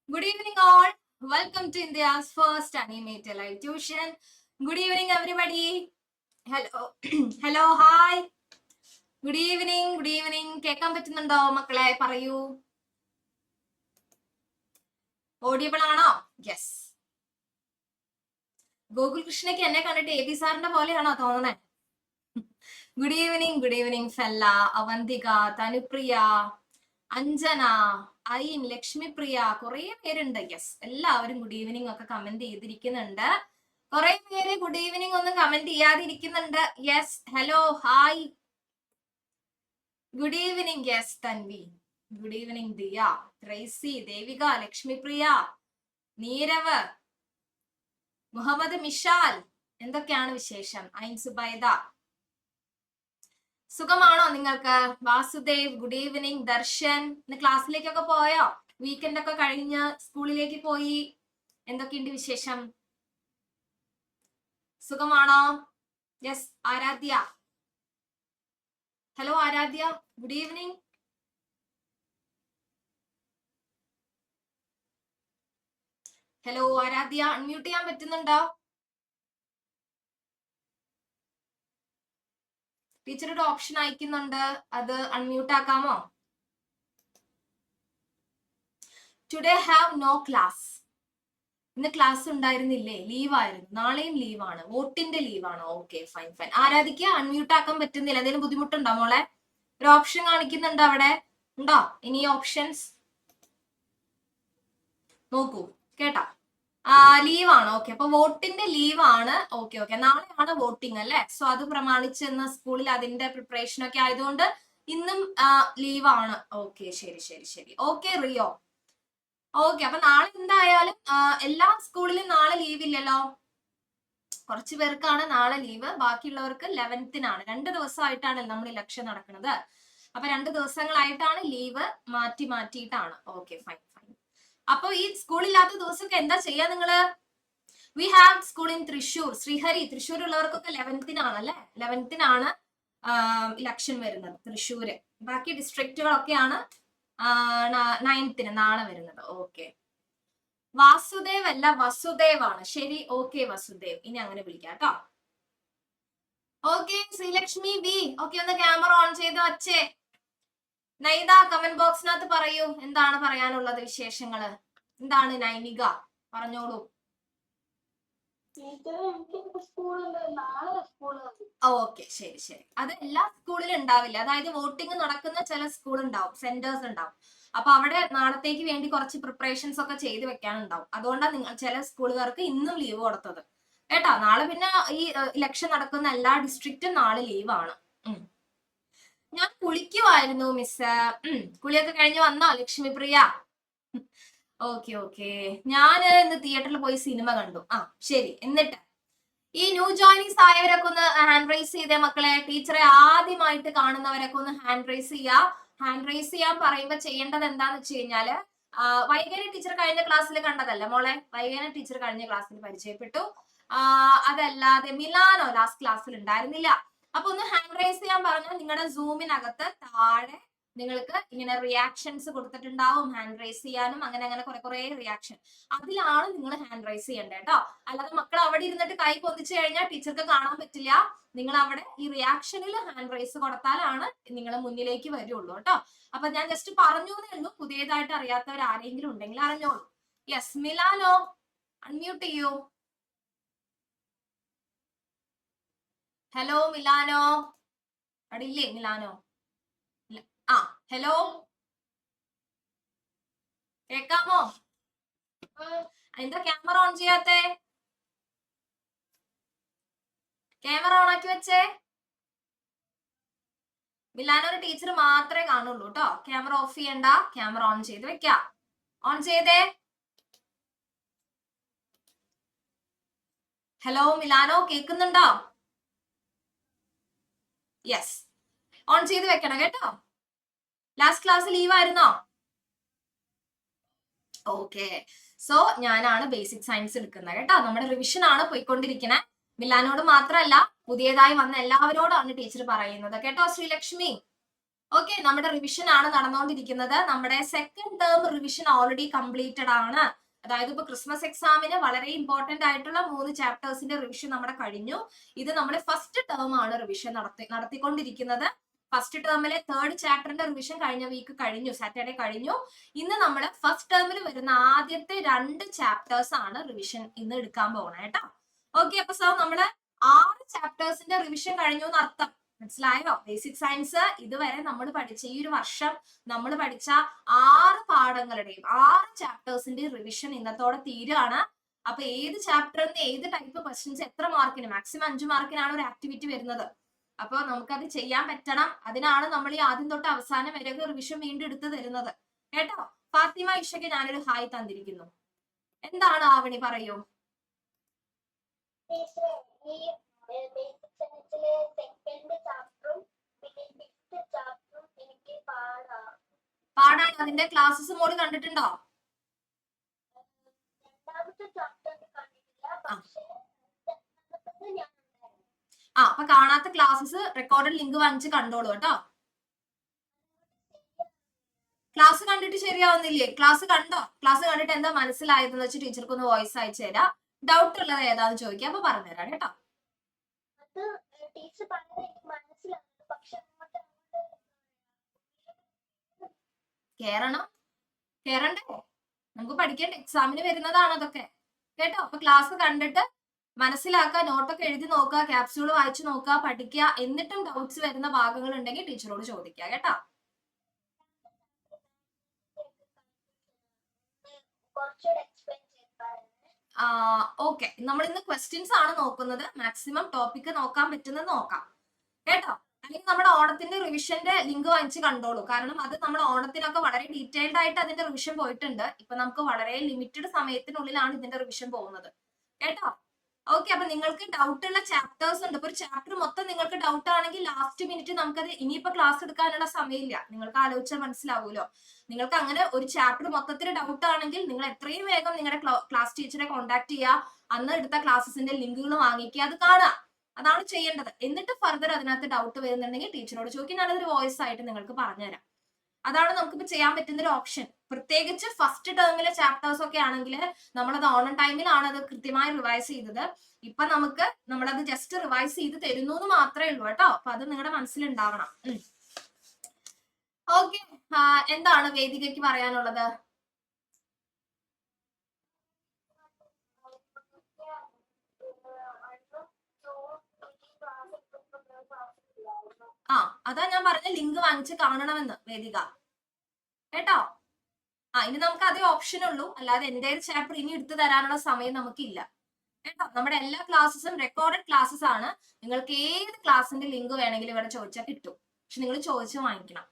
Good evening, all. Welcome to India's first animated live tuition. Good evening, everybody. Hello, hello, hi. Good evening, good evening. കേൾക്കാൻ പറ്റുന്നുണ്ടോ മക്കളെ? പറയൂ. Audible ആണോ? Yes. Gokul കൃഷ്ണയ്ക്ക് എന്നെ കണ്ടിട്ട് A B സാറിന്റെ പോലെയാണോ തോന്നണേ? ഗുഡ് ഈവനിങ് ഫെല്ല, അവന്തിക, തനുപ്രിയ, അഞ്ജന, ഐൻ, ലക്ഷ്മിപ്രിയ, കുറെ പേരുണ്ട്. യെസ്, എല്ലാവരും ഗുഡ് ഈവനിങ് ഒക്കെ കമന്റ് ചെയ്തിരിക്കുന്നുണ്ട്. കുറെ പേര് ഗുഡ് ഈവനിങ് ഒന്നും കമന്റ് ചെയ്യാതിരിക്കുന്നുണ്ട്. Yes, hello, hi, good evening. Yes, Tanvi, good evening. Diya, Tracy, Devika, Lakshmipriya, Neerav, Muhammad Mishal, എന്തൊക്കെയാണ് വിശേഷം? ഐൻ സുബൈദ, സുഖമാണോ നിങ്ങൾക്ക്? Vasudev, good evening. ദർശൻ, ഇന്ന് ക്ലാസ്സിലേക്കൊക്കെ പോയോ? വീക്കെൻഡ് ഒക്കെ കഴിഞ്ഞ് സ്കൂളിലേക്ക് പോയി. എന്തൊക്കെയുണ്ട് വിശേഷം? സുഖമാണോ? Yes, Aaradhya, hello Aaradhya, good evening. Hello Aaradhya, unmute ചെയ്യാൻ പറ്റുന്നുണ്ടോ? ടീച്ചർ ഒരു ഓപ്ഷൻ അയക്കുന്നുണ്ട്, അത് അൺമ്യൂട്ട് ആക്കാമോ? Today have no class. ഇന്ന് ക്ലാസ് ഉണ്ടായിരുന്നില്ലേ? ലീവായിരുന്നു. നാളെയും ലീവാണ്. വോട്ടിന്റെ ലീവാണ്. Okay, fine fine. ആരാധിക്ക് അൺമ്യൂട്ട് ആക്കാൻ പറ്റുന്നില്ല. എന്തെങ്കിലും ബുദ്ധിമുട്ടുണ്ടോ മോളെ? ഒരു ഓപ്ഷൻ കാണിക്കുന്നുണ്ട് അവിടെ, ഉണ്ടോ? ഇനി ഓപ്ഷൻസ് നോക്കൂ കേട്ടോ. ലീവാണ്. ഓക്കെ, അപ്പൊ വോട്ടിന്റെ ലീവാണ്. ഓക്കെ ഓക്കെ, നാളെയാണ് വോട്ടിംഗ് അല്ലെ? സോ അത് പ്രമാണിച്ച് ഇന്ന് സ്കൂളിൽ അതിന്റെ പ്രിപ്പറേഷൻ ഒക്കെ ആയതുകൊണ്ട് ഇന്നും ലീവാണ്. ഓക്കെ, ശരി ശരി ശരി. Okay Rio, okay. അപ്പൊ നാളെ എന്തായാലും എല്ലാ സ്കൂളിലും നാളെ ലീവ് ഇല്ലല്ലോ. കുറച്ചു പേർക്കാണ് നാളെ ലീവ്, ബാക്കിയുള്ളവർക്ക് 11th-നാണ്. 2 ദിവസമായിട്ടാണ് നമ്മൾ ഇലക്ഷൻ നടക്കുന്നത്. അപ്പൊ 2 ദിവസങ്ങളായിട്ടാണ് ലീവ്, മാറ്റിയിട്ടാണ്. Okay, fine fine. അപ്പൊ ഈ സ്കൂളില്ലാത്ത ദിവസമൊക്കെ എന്താ ചെയ്യാ നിങ്ങള്? We have school in Thrissur. Srihari, Thrissur ഉള്ളവർക്കൊക്കെ 11th-നാണ് അല്ലെ? 11th-നാണ് ഇലക്ഷൻ വരുന്നത് തൃശ്ശൂര്. ബാക്കി ഡിസ്ട്രിക്റ്റുകളൊക്കെയാണ് 9th-ന് നാളെ വരുന്നത്. ഓക്കെ, വാസുദേവ് അല്ല വസുദേവ് ആണ്. ശരി, ഓക്കെ വസുദേവ്, ഇനി അങ്ങനെ വിളിക്കാം കേട്ടോ. ഓക്കെ, ശ്രീലക്ഷ്മി വി, ഓക്കെ, ഒന്ന് ക്യാമറ ഓൺ ചെയ്ത് വച്ചേ. നൈദ, കമന്റ് ബോക്സിനകത്ത് പറയൂ എന്താണ് പറയാനുള്ളത്, വിശേഷങ്ങള് എന്താണ്? നൈനിക പറഞ്ഞോളൂ. ഓക്കെ, ശരി ശരി. അത് എല്ലാ സ്കൂളിലും ഉണ്ടാവില്ല. അതായത് വോട്ടിംഗ് നടക്കുന്ന ചില സ്കൂൾ ഉണ്ടാവും, സെന്റേഴ്സ് ഉണ്ടാവും. അപ്പൊ അവിടെ നാളത്തേക്ക് വേണ്ടി കുറച്ച് പ്രിപ്പറേഷൻസ് ഒക്കെ ചെയ്ത് വെക്കാനുണ്ടാവും. അതുകൊണ്ടാണ് നിങ്ങൾ ചില സ്കൂളുകാർക്ക് ഇന്നും ലീവ് കൊടുത്തത് കേട്ടോ. നാളെ പിന്നെ ഈ ഇലക്ഷൻ നടക്കുന്ന എല്ലാ ഡിസ്ട്രിക്റ്റും നാളെ ലീവാണ്. ഞാൻ കുളിക്കുമായിരുന്നു മിസ്. കുളിയൊക്കെ കഴിഞ്ഞ് വന്നോ ലക്ഷ്മിപ്രിയ? Okay okay. ഞാൻ ഇന്ന് തിയേറ്ററിൽ പോയി സിനിമ കണ്ടു. ശരി. എന്നിട്ട് ഈ ന്യൂ ജോയിനീസ് ആയവരൊക്കെ ഒന്ന് ഹാൻഡ് റൈസ് ചെയ്തേ മക്കളെ. ടീച്ചറെ ആദ്യമായിട്ട് കാണുന്നവരൊക്കെ ഒന്ന് ഹാൻഡ് റൈസ് ചെയ്യാ. ഹാൻഡ് റൈസ് ചെയ്യാൻ പറയുമ്പോ ചെയ്യേണ്ടത് എന്താന്ന് വെച്ച് കഴിഞ്ഞാല്, വൈകേന ടീച്ചർ കഴിഞ്ഞ ക്ലാസ്സിൽ കണ്ടതല്ല മോളെ. വൈകേന ടീച്ചർ കഴിഞ്ഞ ക്ലാസ്സിൽ പരിചയപ്പെട്ടു. അതല്ലാതെ മിലാനോ ലാസ്റ്റ് ക്ലാസ്സിൽ ഉണ്ടായിരുന്നില്ല. അപ്പൊ ഒന്ന് ഹാൻഡ് റൈസ് ചെയ്യാൻ പറഞ്ഞാൽ നിങ്ങളുടെ സൂമിനകത്ത് താഴെ നിങ്ങൾക്ക് ഇങ്ങനെ റിയാക്ഷൻസ് കൊടുത്തിട്ടുണ്ടാവും, ഹാൻഡ് റൈസ് ചെയ്യാനും അങ്ങനെ അങ്ങനെ കുറെ റിയാക്ഷൻ. അതിലാണ് നിങ്ങൾ ഹാൻഡ് റൈസ് ചെയ്യേണ്ടത് കേട്ടോ. അല്ലാതെ മക്കൾ അവിടെ ഇരുന്നിട്ട് കൈ പൊന്തിച്ചു കഴിഞ്ഞാൽ ടീച്ചർക്ക് കാണാൻ പറ്റില്ല. നിങ്ങൾ അവിടെ ഈ റിയാക്ഷനിൽ ഹാൻഡ് റൈസ് കൊടുത്താലാണ് നിങ്ങൾ മുന്നിലേക്ക് വരുള്ളൂ കേട്ടോ. അപ്പൊ ഞാൻ ജസ്റ്റ് പറഞ്ഞു എന്നേ ഉള്ളൂ. പുതിയതായിട്ട് അറിയാത്തവർ ആരെങ്കിലും ഉണ്ടെങ്കിൽ അറിഞ്ഞോളൂ. യെസ്, മിലാനോ അൺമ്യൂട്ട് ചെയ്യൂ. ഹലോ മിലാനോ, അവിടെ ഇല്ലേ മിലാനോ? ഹലോ, കേക്കാമോ? എന്താ ക്യാമറ ഓൺ ചെയ്യാത്തെ? ക്യാമറ ഓൺ ആക്കി വെച്ചേ. മിലാനോ ഒരു ടീച്ചർ മാത്രമേ കാണുള്ളൂ കേട്ടോ. ക്യാമറ ഓഫ് ചെയ്യണ്ട, ക്യാമറ ഓൺ ചെയ്ത് വെക്കാം. ഓൺ ചെയ്തേ. ഹലോ മിലാനോ, കേൾക്കുന്നുണ്ടോ? യെസ്, ഓൺ ചെയ്ത് വെക്കണം കേട്ടോ. ലാസ്റ്റ് ക്ലാസ് ലീവ് ആയിരുന്നോ? ഓക്കെ, സോ ഞാനാണ് ബേസിക് സയൻസ് എടുക്കുന്നത് കേട്ടോ. നമ്മുടെ റിവിഷൻ ആണ് പോയിക്കൊണ്ടിരിക്കുന്നത്. മിലാനോട് മാത്രമല്ല, പുതിയതായി വന്ന എല്ലാവരോടാണ് ടീച്ചർ പറയുന്നത് കേട്ടോ. ശ്രീലക്ഷ്മി, ഓക്കെ, നമ്മുടെ റിവിഷൻ ആണ് നടന്നുകൊണ്ടിരിക്കുന്നത്. നമ്മുടെ second term revision already completed ആണ്. അതായത് ഇപ്പൊ ക്രിസ്മസ് എക്സാമിന് വളരെ ഇമ്പോർട്ടന്റ് ആയിട്ടുള്ള 3 ചാപ്റ്റേഴ്സിന്റെ റിവിഷൻ നമ്മുടെ കഴിഞ്ഞു. ഇത് നമ്മുടെ ഫസ്റ്റ് ടേം ആണ് റിവിഷൻ നടത്തിക്കൊണ്ടിരിക്കുന്നത്. ഫസ്റ്റ് ടേമിലെ 3rd ചാപ്റ്ററിന്റെ റിവിഷൻ കഴിഞ്ഞ വീക്ക് കഴിഞ്ഞു, സാറ്റർഡേ കഴിഞ്ഞു. ഇന്ന് നമ്മൾ ഫസ്റ്റ് ടേമിൽ വരുന്ന ആദ്യത്തെ 2 ചാപ്റ്റേഴ്സ് ആണ് റിവിഷൻ ഇന്ന് എടുക്കാൻ പോകണം കേട്ടോ. ഓക്കെ, അപ്പൊ സോ നമ്മള് 6 ചാപ്റ്റേഴ്സിന്റെ റിവിഷൻ കഴിഞ്ഞു എന്നർത്ഥം. മനസ്സിലായോ? ബേസിക് സയൻസ് ഇതുവരെ നമ്മൾ പഠിച്ച ഈ ഒരു വർഷം നമ്മൾ പഠിച്ച 6 പാഠങ്ങളുടെയും 6 ചാപ്റ്റേഴ്സിന്റെയും റിവിഷൻ ഇന്നത്തോടെ തീരുകയാണ്. അപ്പൊ ഏത് ചാപ്റ്ററിന് ഏത് ടൈപ്പ് ക്വസ്റ്റ്യൻസ് എത്ര മാർക്കിന്, മാക്സിമം 5 മാർക്കിനാണ് ഒരു ആക്ടിവിറ്റി വരുന്നത്. അപ്പൊ നമുക്കത് ചെയ്യാൻ പറ്റണം. അതിനാണ് നമ്മൾ ഈ ആദ്യം തൊട്ട് അവസാനം വരെ റിവിഷൻ വീണ്ടും എടുത്തു തരുന്നത് കേട്ടോ. ഫാത്തിമ ഇഷയ്ക്ക് ഞാനൊരു ഹായ് തന്നിരിക്കുന്നു. എന്താണ് ആവണി, പറയൂ. പാടാണ്. അതിന്റെ ക്ലാസ്സസ് മോള് കണ്ടിട്ടുണ്ടോ? അപ്പൊ കാണാത്ത ക്ലാസ്സസ് റെക്കോർഡഡ് ലിങ്ക് വാങ്ങിച്ച് കണ്ടോളൂ കേട്ടോ. ക്ലാസ് കണ്ടിട്ട് ശരിയാവുന്നില്ലേ? ക്ലാസ് കണ്ടോ? ക്ലാസ് കണ്ടിട്ട് എന്താ മനസ്സിലായതെന്ന് വെച്ച് ടീച്ചർക്ക് ഒന്ന് വോയിസ് അയച്ചു തരാം. ഡൗട്ട് ഉള്ളത് ഏതാന്ന് ചോദിക്കാം, അപ്പൊ പറഞ്ഞുതരാം കേട്ടോ. കേറണ്ടേ? നമുക്ക് പഠിക്കേണ്ട, എക്സാമിന് വരുന്നതാണ് അതൊക്കെ കേട്ടോ. അപ്പൊ ക്ലാസ് കണ്ടിട്ട് മനസ്സിലാക്കുക, നോട്ടൊക്കെ എഴുതി നോക്കുക, ക്യാപ്സ്യൂൾ വായിച്ചു നോക്കുക, പഠിക്കുക. എന്നിട്ടും ഡൗട്ട്സ് വരുന്ന ഭാഗങ്ങൾ ഉണ്ടെങ്കിൽ ടീച്ചറോട് ചോദിക്കുക കേട്ടോ. ഓക്കെ, നമ്മൾ ഇന്ന് ക്വസ്റ്റ്യൻസ് ആണ് നോക്കുന്നത്. മാക്സിമം ടോപ്പിക് നോക്കാൻ പറ്റുന്നത് നോക്കാം കേട്ടോ. അല്ലെങ്കിൽ നമ്മുടെ ഓണത്തിന്റെ റിവിഷന്റെ ലിങ്ക് വാങ്ങിച്ച് കണ്ടോളൂ. കാരണം അത് നമ്മൾ ഓണത്തിനൊക്കെ വളരെ ഡീറ്റെയിൽഡ് ആയിട്ട് അതിന്റെ റിവിഷൻ പോയിട്ടുണ്ട്. ഇപ്പൊ നമുക്ക് വളരെ ലിമിറ്റഡ് സമയത്തിനുള്ളിലാണ് ഇതിന്റെ റിവിഷൻ പോകുന്നത് കേട്ടോ. ഓക്കെ, അപ്പൊ നിങ്ങൾക്ക് ഡൗട്ട് ഉള്ള ചാപ്റ്റേഴ്സ് ഉണ്ട്. ഇപ്പൊ ഒരു ചാപ്റ്റർ മൊത്തം നിങ്ങൾക്ക് ഡൗട്ട് ആണെങ്കിൽ ലാസ്റ്റ് മിനിറ്റ് നമുക്കത് ഇനിയിപ്പോ ക്ലാസ് എടുക്കാനുള്ള സമയമില്ല. നിങ്ങൾക്ക് ആലോചിച്ചാൽ മനസ്സിലാവുമല്ലോ. നിങ്ങൾക്ക് അങ്ങനെ ഒരു ചാപ്റ്റർ മൊത്തത്തിൽ ഡൗട്ട് ആണെങ്കിൽ നിങ്ങൾ എത്രയും വേഗം നിങ്ങളുടെ ക്ലാസ് ടീച്ചറെ കോൺടാക്ട് ചെയ്യുക. അന്ന് എടുത്ത ക്ലാസ്സസിന്റെ ലിങ്കുകൾ വാങ്ങിക്കുക, അത് കാണുക. അതാണ് ചെയ്യേണ്ടത്. എന്നിട്ട് ഫർദർ അതിനകത്ത് ഡൗട്ട് വരുന്നുണ്ടെങ്കിൽ ടീച്ചറോട് ചോദിക്കും, ഞാനതൊരു വോയിസ് ആയിട്ട് നിങ്ങൾക്ക് പറഞ്ഞുതരാം. അതാണ് നമുക്കിപ്പോ ചെയ്യാൻ പറ്റുന്ന ഒരു ഓപ്ഷൻ. പ്രത്യേകിച്ച് ഫസ്റ്റ് ടേമിലെ ചാപ്റ്റേഴ്സ് ഒക്കെ ആണെങ്കിൽ നമ്മളത് ഓൺ ടൈമിലാണ് അത് കൃത്യമായി റിവൈസ് ചെയ്തത്. ഇപ്പൊ നമ്മളത് ജസ്റ്റ് റിവൈസ് ചെയ്ത് തരുന്നു എന്ന് മാത്രമേ ഉള്ളൂ കേട്ടോ. അപ്പൊ അത് നിങ്ങളുടെ മനസ്സിലുണ്ടാവണം. ഓക്കെ, എന്താണ് വേദികയ്ക്ക് പറയാനുള്ളത്? അതാ ഞാൻ പറഞ്ഞ ലിങ്ക് വാങ്ങിച്ച് കാണണമെന്ന് വേദിക കേട്ടോ. ഇനി നമുക്ക് അതേ ഓപ്ഷൻ ഉള്ളൂ, അല്ലാതെ എന്റെ ചാപ്റ്റർ ഇനി എടുത്തു തരാനുള്ള സമയം നമുക്കില്ല കേട്ടോ. നമ്മുടെ എല്ലാ ക്ലാസ്സസും റെക്കോർഡഡ് ക്ലാസ്സസ് ആണ്. നിങ്ങൾക്ക് ഏത് ക്ലാസ്സിന്റെ ലിങ്ക് വേണമെങ്കിലും ഇവിടെ ചോദിച്ചാൽ കിട്ടും. പക്ഷെ നിങ്ങൾ ചോദിച്ച് വാങ്ങിക്കണം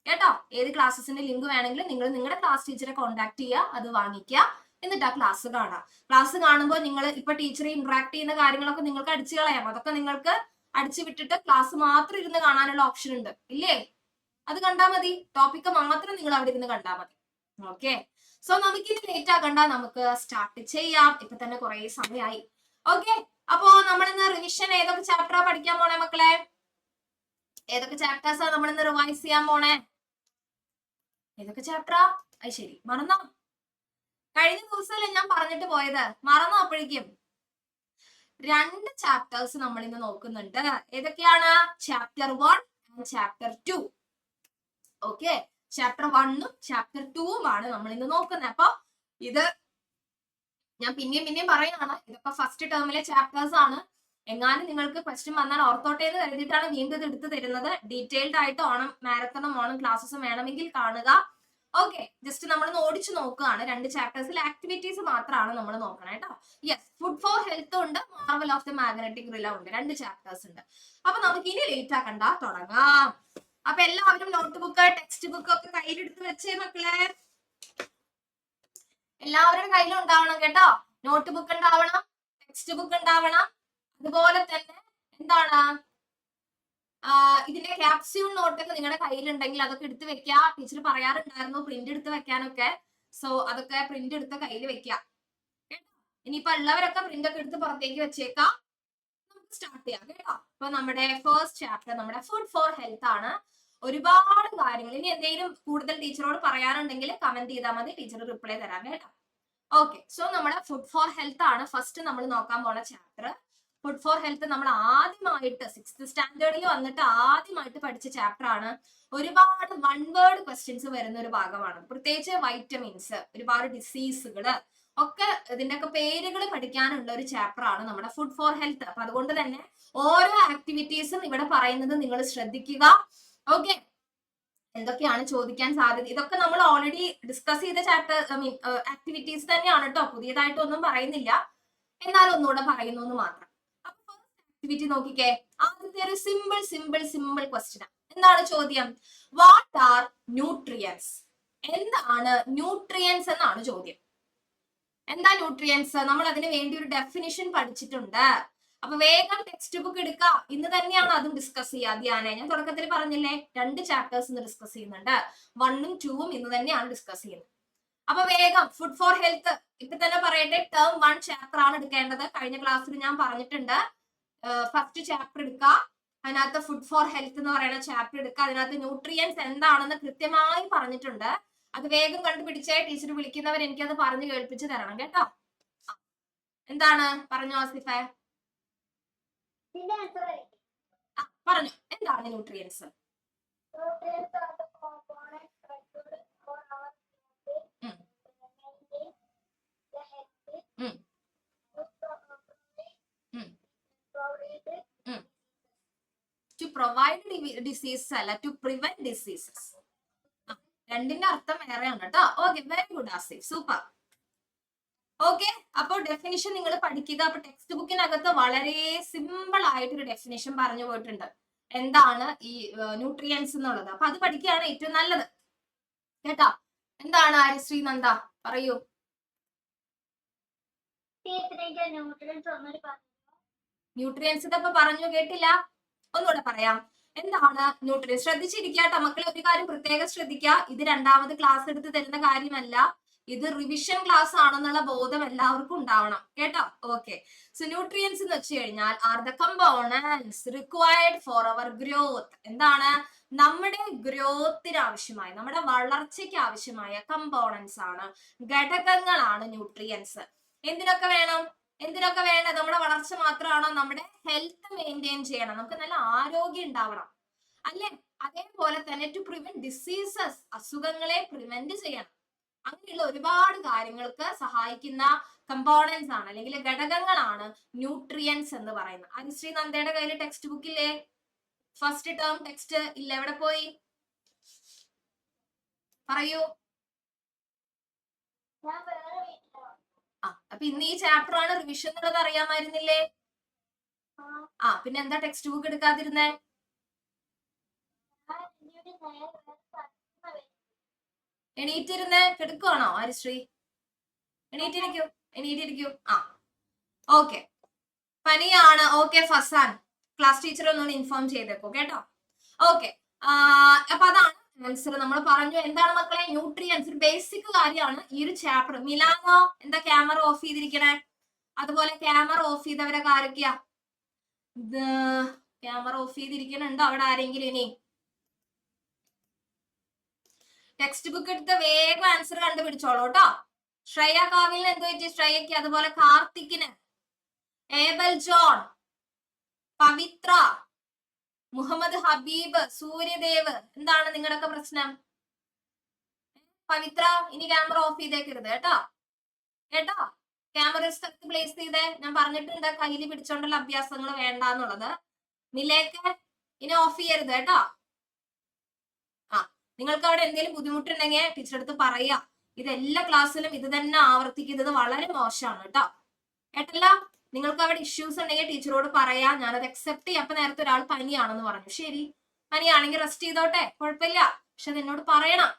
കേട്ടോ. ഏത് ക്ലാസ്സസിന്റെ ലിങ്ക് വേണമെങ്കിലും നിങ്ങൾ നിങ്ങളുടെ ക്ലാസ് ടീച്ചറെ കോൺടാക്ട് ചെയ്യുക, അത് വാങ്ങിക്കുക, എന്നിട്ട് ആ ക്ലാസ് കാണാം. ക്ലാസ് കാണുമ്പോൾ നിങ്ങൾ ഇപ്പൊ ടീച്ചറെ ഇന്ററാക്ട് ചെയ്യുന്ന കാര്യങ്ങളൊക്കെ നിങ്ങൾക്ക് അടിച്ചു കളയാം. അതൊക്കെ നിങ്ങൾക്ക് അടിച്ചു വിട്ടിട്ട് ക്ലാസ് മാത്രം ഇരുന്ന് കാണാനുള്ള ഓപ്ഷൻ ഉണ്ട്, ഇല്ലേ? അത് കണ്ടാൽ മതി. ടോപ്പിക്ക് മാത്രം നിങ്ങൾ അവിടെ ഇരുന്ന് കണ്ടാൽ മതി. ഓക്കെ, സോ നമുക്കിനി ലേറ്റ് ആക്കണ്ട, നമുക്ക് സ്റ്റാർട്ട് ചെയ്യാം. ഇപ്പൊ തന്നെ കുറെ സമയമായി. ഓക്കെ, അപ്പോ നമ്മളിന്ന് റിവിഷൻ ഏതൊക്കെ ചാപ്റ്ററാ പഠിക്കാൻ പോണേ മക്കളെ? ഏതൊക്കെ ചാപ്റ്റേഴ്സാ നമ്മളിന്ന് റിവൈസ് ചെയ്യാൻ പോണേ? ഏതൊക്കെ ചാപ്റ്ററാ? അത് ശരി, മറന്നോ? കഴിഞ്ഞ ദിവസമല്ലേ ഞാൻ പറഞ്ഞിട്ട് പോയത്, മറന്നോ? അപ്പോഴേക്കും 2 ചാപ്റ്റേഴ്സ് നമ്മൾ ഇന്ന് നോക്കുന്നുണ്ട്. ഏതൊക്കെയാണ്? Chapter 1 and chapter 2. ഓക്കെ, ചാപ്റ്റർ 1ഉം ചാപ്റ്റർ 2ഉം ആണ് നമ്മൾ ഇന്ന് നോക്കുന്നത്. അപ്പൊ ഇത് ഞാൻ പിന്നെയും പറയാണ്, ഇതൊക്കെ ഫസ്റ്റ് ടേമിലെ ചാപ്റ്റേഴ്സ് ആണ്. എങ്ങാനും നിങ്ങൾക്ക് ക്വസ്റ്റ്യൻ വന്നാൽ ഓർത്തോട്ടെ എന്ന് കരുതിയിട്ടാണ് വീണ്ടും ഇത് എടുത്തു തരുന്നത്. ഡീറ്റെയിൽഡ് ആയിട്ട് ഓണം മാരത്തണും ഓണം ക്ലാസ്സസും വേണമെങ്കിൽ കാണുക. ഓക്കെ, ജസ്റ്റ് നമ്മളൊന്ന് ഓടിച്ചു നോക്കുകയാണ്. 2 ചാപ്റ്റേഴ്സിൽ ആക്ടിവിറ്റീസ് മാത്രമാണ് നമ്മൾ നോക്കണം കേട്ടോ. യെസ്, ഫുഡ് ഫോർ ഹെൽത്ത് ഉണ്ട്, മാർവൽ ഓഫ് ദ മാഗ്നറ്റിക് റില ഉണ്ട്. 2 ചാപ്റ്റേഴ്സ് ഉണ്ട്. അപ്പൊ നമുക്ക് ഇനി ലേറ്റ് ആക്കണ്ട, തുടങ്ങാം. അപ്പൊ എല്ലാവരും നോട്ട് ബുക്ക് ടെക്സ്റ്റ് ബുക്ക് ഒക്കെ കയ്യിലെടുത്ത് വെച്ചേ മക്കളെ. എല്ലാവരുടെ കയ്യിലും ഉണ്ടാവണം കേട്ടോ. നോട്ട് ബുക്ക് ഉണ്ടാവണം, ടെക്സ്റ്റ് ബുക്ക് ഉണ്ടാവണം. അതുപോലെ തന്നെ എന്താണ്, ഇതിന്റെ ക്യാപ്സ്യൂൾ നോട്ടൊക്കെ നിങ്ങളുടെ കയ്യിലുണ്ടെങ്കിൽ അതൊക്കെ എടുത്ത് വെക്കുക. ടീച്ചർ പറയാറുണ്ടായിരുന്നു പ്രിന്റ് എടുത്ത് വെക്കാനൊക്കെ. സോ അതൊക്കെ പ്രിന്റ് എടുത്ത് കയ്യിൽ വെക്കുക കേട്ടോ. ഇനിയിപ്പോ ഉള്ളവരൊക്കെ പ്രിന്റ് ഒക്കെ എടുത്ത് പുറത്തേക്ക് വെച്ചേക്കാം. നമുക്ക് സ്റ്റാർട്ട് ചെയ്യാം കേട്ടോ. അപ്പൊ നമ്മുടെ ഫസ്റ്റ് ചാപ്റ്റർ നമ്മുടെ ഫുഡ് ഫോർ ഹെൽത്ത് ആണ്. ഒരുപാട് കാര്യങ്ങൾ. ഇനി എന്തെങ്കിലും കൂടുതൽ ടീച്ചറോട് പറയാനുണ്ടെങ്കിൽ കമന്റ് ചെയ്താൽ മതി, ടീച്ചർ റിപ്ലൈ തരാം കേട്ടോ. ഓക്കെ, സോ നമ്മുടെ ഫുഡ് ഫോർ ഹെൽത്ത് ആണ് ഫസ്റ്റ് നമ്മൾ നോക്കാൻ പോണ ചാപ്റ്റർ. ഫുഡ് ഫോർ ഹെൽത്ത് നമ്മൾ ആദ്യമായിട്ട് 6th സ്റ്റാൻഡേർഡിൽ വന്നിട്ട് ആദ്യമായിട്ട് പഠിച്ച ചാപ്റ്റർ ആണ്. ഒരുപാട് വൺ വേർഡ് ക്വസ്റ്റ്യൻസ് വരുന്ന ഒരു ഭാഗമാണ്. പ്രത്യേകിച്ച് വൈറ്റമിൻസ്, ഒരുപാട് ഡിസീസുകൾ ഒക്കെ ഇതിന്റെയൊക്കെ പേരുകൾ പഠിക്കാനുള്ള ഒരു ചാപ്റ്റർ ആണ് നമ്മുടെ ഫുഡ് ഫോർ ഹെൽത്ത്. അപ്പൊ അതുകൊണ്ട് തന്നെ ഓരോ ആക്ടിവിറ്റീസും ഇവിടെ പറയുന്നത് നിങ്ങൾ ശ്രദ്ധിക്കുക. ഓക്കെ, എന്തൊക്കെയാണ് ചോദിക്കാൻ സാധ്യത, ഇതൊക്കെ നമ്മൾ ഓൾറെഡി ഡിസ്കസ് ചെയ്ത ചാപ്റ്റർ ആക്ടിവിറ്റീസ് തന്നെയാണ് കേട്ടോ, പുതിയതായിട്ടൊന്നും പറയുന്നില്ല, എന്നാൽ ഒന്നുകൂടെ പറയുന്നു എന്ന് മാത്രം. അപ്പൊ ഫസ്റ്റ് ആക്ടിവിറ്റി നോക്കിക്കേ. ആദ്യത്തെ ഒരു സിമ്പിൾ സിമ്പിൾ സിമ്പിൾ ക്വസ്റ്റ്യൻ. എന്താണ് ചോദ്യം? What are nutrients? എന്താണ് ന്യൂട്രിയൻസ് എന്നാണ് ചോദ്യം. എന്താ ന്യൂട്രിയൻസ്? നമ്മൾ അതിന് വേണ്ടി ഒരു ഡെഫിനിഷൻ പഠിച്ചിട്ടുണ്ട്. അപ്പൊ വേഗം ടെക്സ്റ്റ് ബുക്ക് എടുക്കുക. ഇന്ന് തന്നെയാണ് അതും ഡിസ്കസ് ചെയ്യുക. ധ്യാനെ ഞാൻ തുടക്കത്തിൽ പറഞ്ഞില്ലേ, 2 ചാപ്റ്റേഴ്സ് ഇന്ന് ഡിസ്കസ് ചെയ്യുന്നുണ്ട്. 1ഉം 2ഉം ഇന്ന് തന്നെയാണ് ഡിസ്കസ് ചെയ്യുന്നത്. അപ്പൊ വേഗം ഫുഡ് ഫോർ ഹെൽത്ത് ഇപ്പൊ തന്നെ പറയട്ടെ, ടേം 1 ചാപ്റ്റർ ആണ് എടുക്കേണ്ടത്. കഴിഞ്ഞ ക്ലാസ്സിൽ ഞാൻ പറഞ്ഞിട്ടുണ്ട്, ഫസ്റ്റ് ചാപ്റ്റർ എടുക്കുക, അതിനകത്ത് ഫുഡ് ഫോർ ഹെൽത്ത് എന്ന് പറയുന്ന ചാപ്റ്റർ എടുക്കുക. അതിനകത്ത് ന്യൂട്രിയൻസ് എന്താണെന്ന് കൃത്യമായി പറഞ്ഞിട്ടുണ്ട്. അത് വേഗം കണ്ടുപിടിച്ചേ. ടീച്ചർ വിളിക്കുന്നവർ എനിക്കത് പറഞ്ഞു കേൾപ്പിച്ച് തരണം കേട്ടോ. എന്താണ് പറഞ്ഞു ആസിഫെ? പറഞ്ഞു, എന്താണ് ന്യൂട്രിയൻസ്? ടു പ്രൊവൈഡ് ഡിസീസസ് അല്ല, ടു പ്രിവെന്റ് ഡിസീസസ്. രണ്ടിന്റെ അർത്ഥം വേറെയാണ് കേട്ടോ. Okay, very good Asif, super. Okay, അപ്പോൾ ഡെഫിനിഷൻ നിങ്ങൾ പഠിക്കുക. അപ്പൊ ടെക്സ്റ്റ് ബുക്കിനകത്ത് വളരെ സിമ്പിൾ ആയിട്ടൊരു ഡെഫിനിഷൻ പറഞ്ഞു പോയിട്ടുണ്ട്, എന്താണ് ഈ ന്യൂട്രിയൻസ് എന്നുള്ളത്. അപ്പൊ അത് പഠിക്കുകയാണ് ഏറ്റവും നല്ലത് കേട്ടോ. എന്താണ് ഹരിശ്രീ നന്ദ പറയൂ. ന്യൂട്രിയൻസ് ഇതപ്പൊ പറഞ്ഞു കേട്ടില്ല, ഒന്നുകൂടെ പറയാം. എന്താണ് ന്യൂട്രിയൻസ്? ശ്രദ്ധിച്ചിരിക്കാട്ടോ മക്കളെ, ഒരു കാര്യം പ്രത്യേകം ശ്രദ്ധിക്കുക. ഇത് 2ാമത് ക്ലാസ് എടുത്ത് തരുന്ന കാര്യമല്ല, ഇത് റിവിഷൻ ക്ലാസ് ആണെന്നുള്ള ബോധം എല്ലാവർക്കും ഉണ്ടാവണം കേട്ടോ. ഓക്കെ, സോ ന്യൂട്രിയൻസ് എന്ന് വെച്ച് കഴിഞ്ഞാൽ are the components required for our growth. എന്താണ്? നമ്മുടെ ഗ്രോത്തിന് ആവശ്യമായ, നമ്മുടെ വളർച്ചയ്ക്ക് ആവശ്യമായ കമ്പോണൻസ് ആണ്, ഘടകങ്ങളാണ് ന്യൂട്രിയൻസ്. എന്തിനൊക്കെ വേണം? എന്തിനൊക്കെ വേണം? നമ്മുടെ വളർച്ച മാത്രമാണോ? നമ്മുടെ ഹെൽത്ത് മെയിൻറ്റെയിൻ ചെയ്യണം, നമുക്ക് നല്ല ആരോഗ്യം ഉണ്ടാവണം അല്ലെ? അതേപോലെ തന്നെ ടു പ്രിവെന്റ് ഡിസീസസ്, അസുഖങ്ങളെ പ്രിവെന്റ് ചെയ്യണം. അങ്ങനെയുള്ള ഒരുപാട് കാര്യങ്ങൾക്ക് സഹായിക്കുന്ന കമ്പോണൻസ് ആണ്, അല്ലെങ്കിൽ ഘടകങ്ങളാണ് ന്യൂട്രിയൻസ് എന്ന് പറയുന്നത്. അനുശ്രീ നന്ദയുടെ കയ്യിൽ ടെക്സ്റ്റ് ബുക്ക് ഇല്ലേ? ഫസ്റ്റ് ടേം ടെക്സ്റ്റ് ഇല്ല, എവിടെ പോയി? പറയൂ. അപ്പൊ ഇന്ന് ഈ ചാപ്റ്റർ ആണ് റിവിഷൻ എന്നുള്ളത് അറിയാമായിരുന്നില്ലേ? പിന്നെ എന്താ ടെക്സ്റ്റ് ബുക്ക് എടുക്കാതിരുന്നേ? എണീറ്റിരുന്നേ കിടക്കുവാണോ ഹരിശ്രീ? എണീറ്റിരിക്കൂ. ഓക്കെ, പനിയാണ്. ഓക്കെ ഫസാൻ, ക്ലാസ് ടീച്ചർ ഒന്നും ഇൻഫോം ചെയ്തേക്കോ കേട്ടോ. ഓക്കെ, അപ്പൊ അതാണ് ആൻസർ. നമ്മൾ പറഞ്ഞു എന്താണ് മക്കളെ? ന്യൂട്രിയൻസ് ഒരു ബേസിക് കാര്യമാണ് ഈ ഒരു ചാപ്റ്റർ. മിലാനോ എന്താ ക്യാമറ ഓഫ് ചെയ്തിരിക്കണേ? അതുപോലെ ക്യാമറ ഓഫ് ചെയ്തവരൊക്കെ ആരൊക്കെയാ? ക്യാമറ ഓഫ് ചെയ്തിരിക്കണുണ്ടോ അവിടെ ആരെങ്കിലും? ഇനി ടെക്സ്റ്റ് ബുക്ക് എടുത്ത് വേഗം ആൻസർ കണ്ടുപിടിച്ചോളൂ കേട്ടോ. ശ്രേയ കാവിലിന് എന്ത് പറ്റി? ശ്രേയക്ക്, അതുപോലെ കാർത്തിക്കിന്, ഏബൽ ജോൺ, പവിത്ര, മുഹമ്മദ് ഹബീബ്, സൂര്യദേവ്, എന്താണ് നിങ്ങളുടെയൊക്കെ പ്രശ്നം? പവിത്ര ഇനി ക്യാമറ ഓഫ് ചെയ്തേക്കരുത് കേട്ടോ. കേട്ടോ, ക്യാമറ സ്ഥലത്ത് പ്ലേസ് ചെയ്തേ. ഞാൻ പറഞ്ഞിട്ടുണ്ട് കയ്യിൽ പിടിച്ചോണ്ടുള്ള അഭ്യാസങ്ങൾ വേണ്ടെന്നുള്ളത്. നിലേക്ക് ഇനി ഓഫ് ചെയ്യരുത് കേട്ടോ. നിങ്ങൾക്ക് അവിടെ എന്തെങ്കിലും ബുദ്ധിമുട്ടുണ്ടെങ്കിൽ ടീച്ചർ അടുത്ത് പറയാ. ഇത് എല്ലാ ക്ലാസ്സിലും ഇത് തന്നെ ആവർത്തിക്കുന്നത് വളരെ മോശമാണ് കേട്ടോ. കേട്ടല്ല? നിങ്ങൾക്ക് അവിടെ ഇഷ്യൂസ് ഉണ്ടെങ്കിൽ ടീച്ചറോട് പറയാ, ഞാനത് അക്സെപ്റ്റ് ചെയ്യാം. അപ്പൊ നേരത്തെ ഒരാൾ പനിയാണെന്ന് പറഞ്ഞു, ശരി പനിയാണെങ്കിൽ റെസ്റ്റ് ചെയ്തോട്ടെ, കുഴപ്പമില്ല, പക്ഷെ അത് എന്നോട് പറയണം.